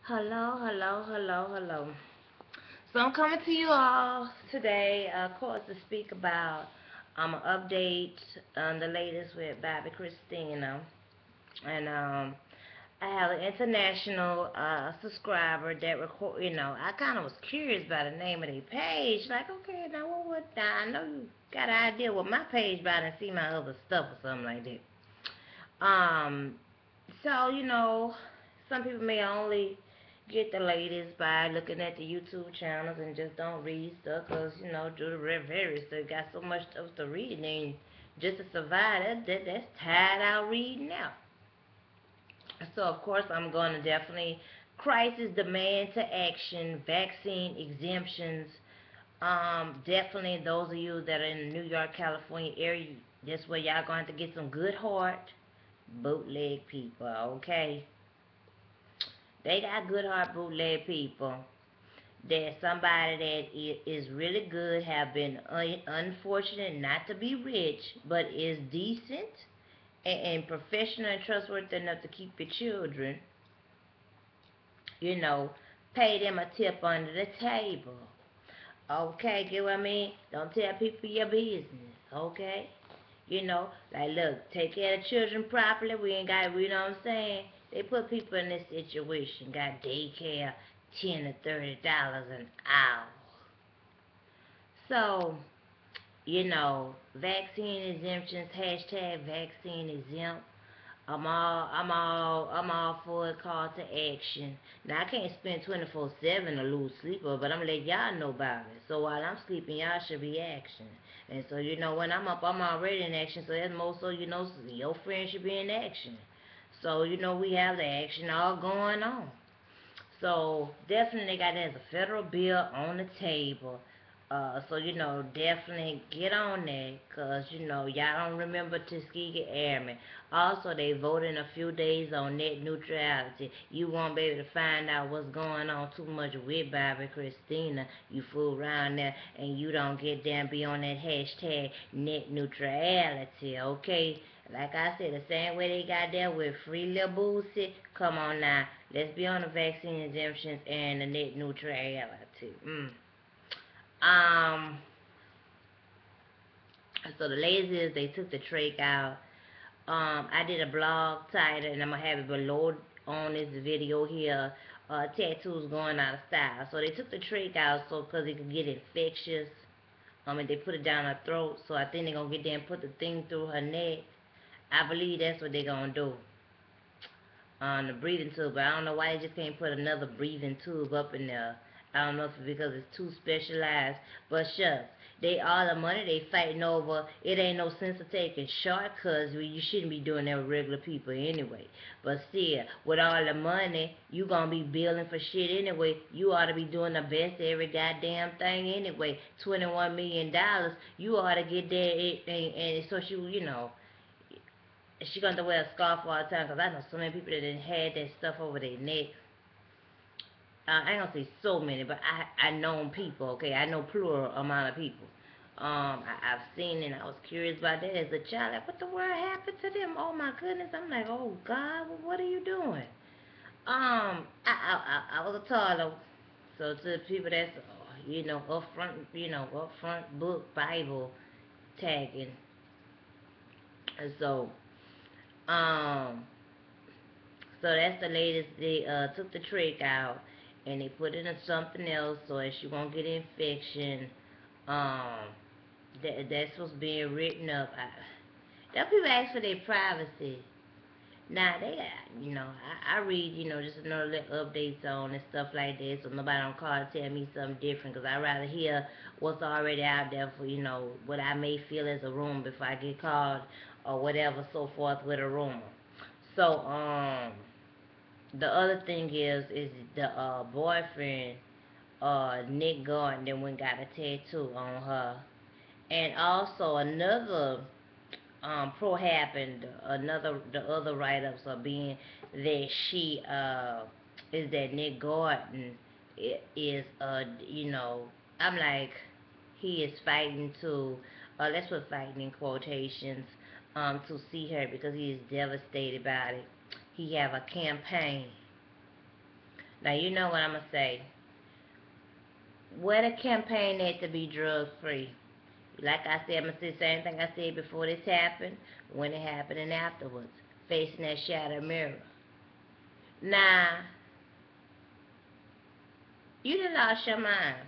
Hello, hello, hello, hello. So I'm coming to you all today, of course, to speak about an update on the latest with Bobbi Kristina, and I have an international subscriber that record. I kind of was curious about the name of their page. Like, okay, now what would I know you got an idea what my page about and see my other stuff or something like that. Um, so, some people may only get the latest by looking at the YouTube channels and just don't read stuff because, due to various, they got so much stuff to read and just to survive, that's tired out reading now. So, of course, I'm going to definitely crisis demand to action, vaccine exemptions. Definitely those of you that are in the New York, California area, this way y'all going to get some good heart bootleg people, okay? They got good heart bootleg people. There's somebody that is really good, have been unfortunate not to be rich, but is decent and professional and trustworthy enough to keep your children, you know, pay them a tip under the table. Okay, get what I mean? Don't tell people your business, okay? Like, look, take care of children properly. We ain't got, you know what I'm saying? They put people in this situation, got daycare, $10 to $30 an hour. So, vaccine exemptions, hashtag vaccine exempt. I'm all for a call to action. Now I can't spend 24/7 or lose sleep, but I'm gonna let y'all know about it. So while I'm sleeping, y'all should be action. And so when I'm up, I'm already in action. So that's more so your friends should be in action. So we have the action all going on. So definitely got that as a federal bill on the table. So definitely get on that, cause y'all don't remember Tuskegee Airmen. Also, they voted in a few days on net neutrality. You won't be able to find out what's going on too much with Bobby Kristina. You fool around there and you don't get there and be on that hashtag net neutrality, okay? Like I said, the same way they got there with free little boozy. Come on now, let's be on the vaccine exemptions and the net neutrality. Um, so the latest is they took the trach out. I did a blog title, and I'm gonna have it below on this video here. Tattoos going out of style. So they took the trach out so because it could get infectious. And they put it down her throat. So I think they're gonna get there and put the thing through her neck. I believe that's what they're gonna do on the breathing tube. But I don't know why they just can't put another breathing tube up in there. I don't know if it's because it's too specialized. But shucks, they all the money they fighting over. It ain't no sense of taking shortcuts. You shouldn't be doing that with regular people anyway. But still, with all the money, you gonna be billing for shit anyway. You ought to be doing the best of every goddamn thing anyway. $21 million. You ought to get there and so she gonna have to wear a scarf all the time because I know so many people that didn't had that stuff over their neck. I ain't gonna say so many, but I know people. Okay, I know plural amount of people. I've seen and I was curious about that as a child. Like, what the world happened to them? Oh my goodness! I'm like, oh God, what are you doing? I was a toddler, so to the people that's upfront book Bible tagging, and um So that's the latest. They took the trach out and they put it in something else so that she won't get infection. Um, that's what's being written up. Them people ask for their privacy. Now they got, I read, just another little updates on and stuff like that, so nobody don't call and tell me something different, because I rather hear what's already out there for, what I may feel as a rumor before I get called or whatever, so forth with a rumor. So, the other thing is the boyfriend, Nick Gardner, went got a tattoo on her, and also another pro happened. The other write ups are being that she is that Nick Gordon is I'm like he is fighting to let's put fighting in quotations to see her because he is devastated about it. He have a campaign Now, you know what I'm going to say. Where the campaign had to be drug-free. Like I said, I'm going to say the same thing I said before this happened, when it happened, and afterwards. Facing that shattered mirror. Now, you done lost your mind.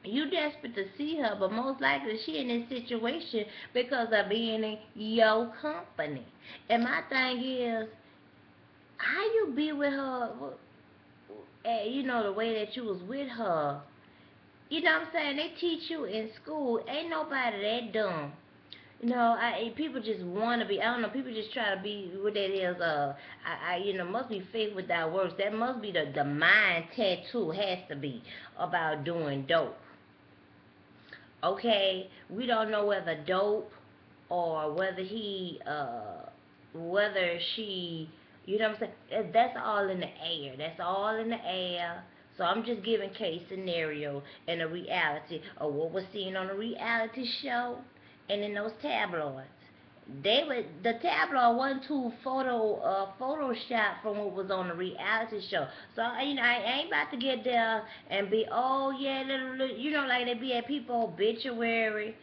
You desperate to see her, but most likely she in this situation because of being in your company. And my thing is, how you be with her, you know, the way that you was with her. You know what I'm saying? They teach you in school, ain't nobody that dumb. You know, people just want to be, I don't know, people just try to be what that is, you know, must be faith without works. That must be the mind tattoo, has to be, about doing dope. Okay, we don't know whether dope or whether whether she, you know what I'm saying? That's all in the air. That's all in the air. So I'm just giving case scenario and a reality of what was seen on a reality show and in those tabloids. The tabloid wasn't too photoshopped from what was on the reality show. So you know, I ain't about to get there and be, oh yeah, you know, like they be at people obituary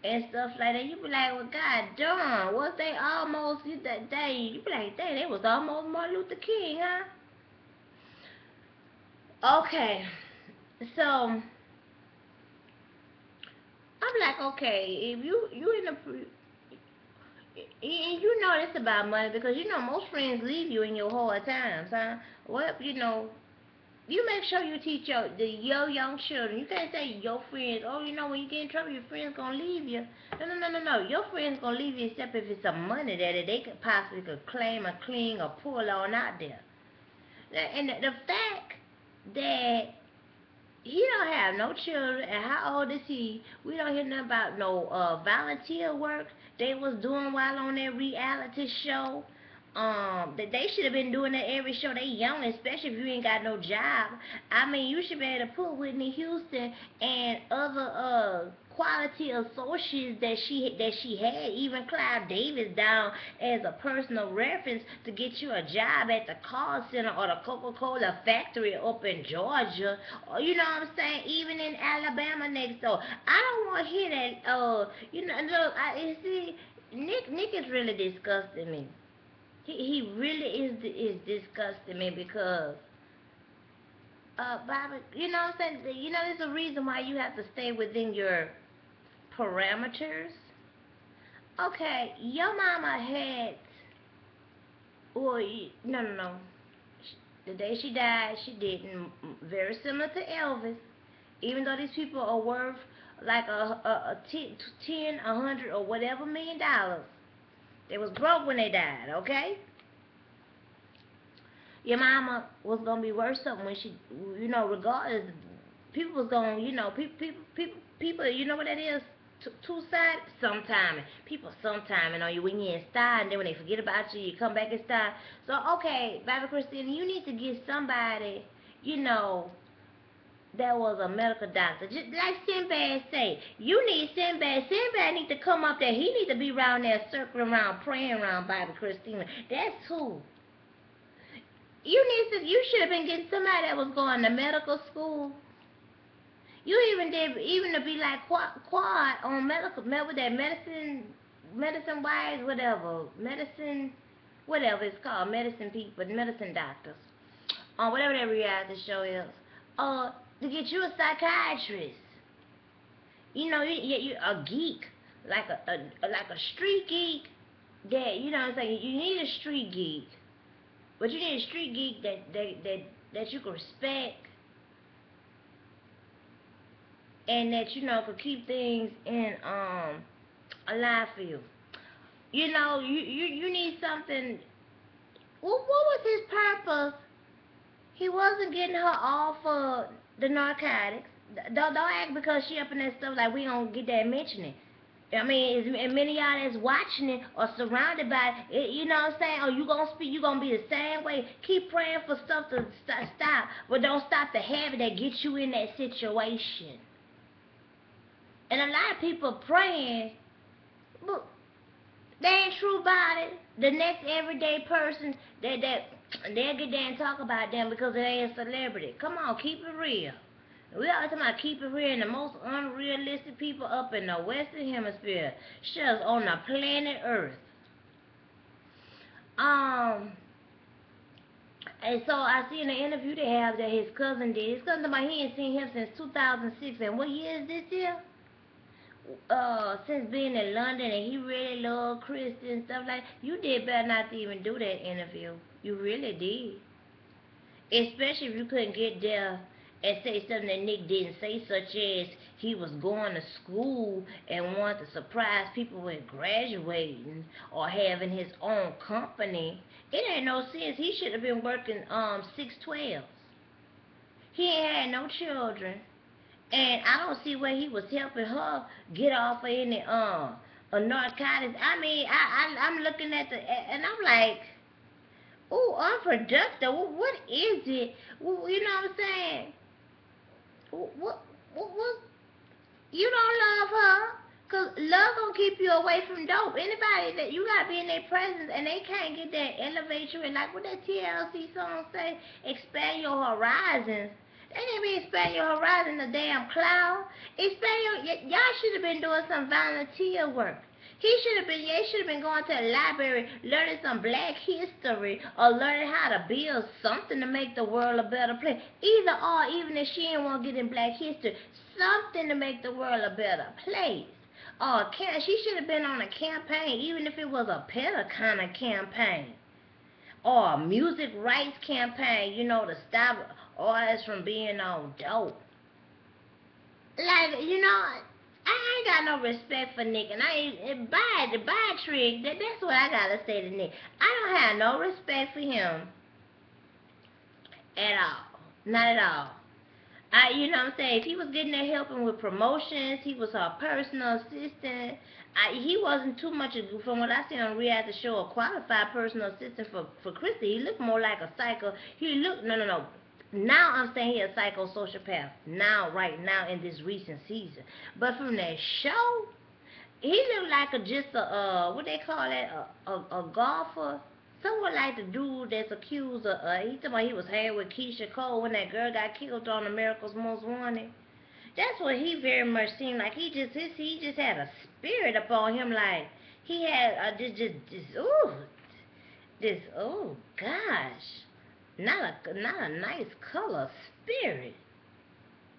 and stuff like that. You be like, well, God darn, was they almost that day? You be like, dang, they was almost Martin Luther King, huh? Okay, so I'm like, okay, if you in the, you know this about money, because you know most friends leave you in your hard times, huh? Well, you know, you make sure you teach your young children. You can't say your friends, oh, you know, when you get in trouble, your friends gonna leave you. No. Your friends gonna leave you except if it's some money that they could possibly claim or cling or pull on out there. And the fact that he don't have no children, and how old is he? We don't hear nothing about no volunteer work they was doing while on that reality show. That they should have been doing that every show. They young, especially if you ain't got no job. I mean, you should be able to put Whitney Houston and other quality associates that she had, even Clive Davis, down as a personal reference to get you a job at the call center or the Coca-Cola factory up in Georgia, or you know what I'm saying, even in Alabama next door. I don't want to hear that. You know, look, you see, Nick is really disgusting me. He really is disgusting me because Bobby, you know what I'm saying? You know, there's a reason why you have to stay within your parameters. Okay, your mama had, well, no. The day she died, she didn't. Very similar to Elvis. Even though these people are worth like a 10, 100, or whatever $1,000,000, they was broke when they died. Okay. Your mama was gonna be worth something when she, you know, regardless, people was gonna, you know, people, you know what that is? Two-sided sometime. People sometime, you know, when you're in style, and then when they forget about you, you come back in style. So, okay, Bobbi Kristina, you need to get somebody, you know, that was a medical doctor. Just like Sinbad say, you need Sinbad. Sinbad need to come up there. He need to be around there circling around, praying around Bobbi Kristina. That's who. You should have been getting somebody that was going to medical school. You even to be like quad on medical, with that medicine wise, whatever it's called, medicine people, medicine doctors, on whatever that reality show is, to get you a psychiatrist. You know, you a geek, like a street geek. That, you know what I'm saying, you need a street geek, but you need a street geek that you can respect, and that, you know, could keep things in alive for you. You know, you need something. What was his purpose? He wasn't getting her off of the narcotics. Don't act because she up in that stuff like we don't get that mentioning. I mean, and many of y'all that's watching it or surrounded by it, you know what I'm saying? Oh, you gonna speak, you gonna be the same way. Keep praying for stuff to stop, but don't stop the habit that gets you in that situation. And a lot of people praying, but they ain't true about it. The next everyday person that They'll get there and talk about them because they ain't a celebrity. Come on, keep it real. We always talking about keep it real, and the most unrealistic people up in the Western Hemisphere, shucks, on the planet Earth. Um, and so I see in the interview they have that his cousin did. His cousin, he ain't seen him since 2006. And what year is this year? Since being in London, and he really loved Christy and stuff like that. You did better not to even do that interview. You really did. Especially if you couldn't get there and say something that Nick didn't say, such as he was going to school and wanted to surprise people with graduating or having his own company. It ain't no sense. He should have been working 612s. He ain't had no children, and I don't see where he was helping her get off of any narcotics. I mean, I'm looking at and I'm like, ooh, unproductive. What is it? You know what I'm saying? What? You don't love her, cause love gonna keep you away from dope. Anybody that you gotta be in their presence and they can't get that elevate you, and like what that TLC song say, expand your horizons. They didn't be expand your horizon, the damn cloud. Y'all should have been doing some volunteer work. They should have been going to the library, learning some black history, or learning how to build something to make the world a better place. Either or, even if she didn't want to get in black history, something to make the world a better place. She should have been on a campaign, even if it was a petter kind of campaign, or a music rights campaign, to stop artists from being on dope. Like, I ain't got no respect for Nick, and by trick. That's what I gotta say to Nick. I don't have no respect for him at all, not at all. You know what I'm saying? If he was getting there helping with promotions, he was her personal assistant. He wasn't too much, from what I see on reality show, a qualified personal assistant for Christy. He looked more like a psycho. No. Now I'm saying he a psychosocial. Now, right now, in this recent season. But from that show, he looked like what they call that, a golfer. Someone like the dude that's accused of, he talking about he was hanging with Keisha Cole when that girl got killed on America's Most Wanted. That's what he very much seemed like. He just had a spirit upon him, like he had oh gosh, not a nice color spirit.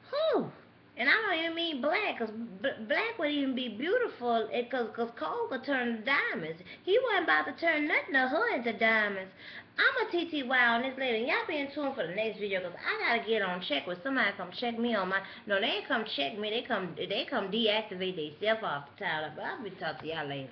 Whew. And I don't even mean black, because black would even be beautiful, because Cole could turn to diamonds. He wasn't about to turn nothing of her into diamonds. I'm a TTY on this later. Y'all be in tune for the next video, because I got to get on check with somebody come check me on my... No, they ain't come check me. They come deactivate themselves off the title. But I'll be talking to y'all later.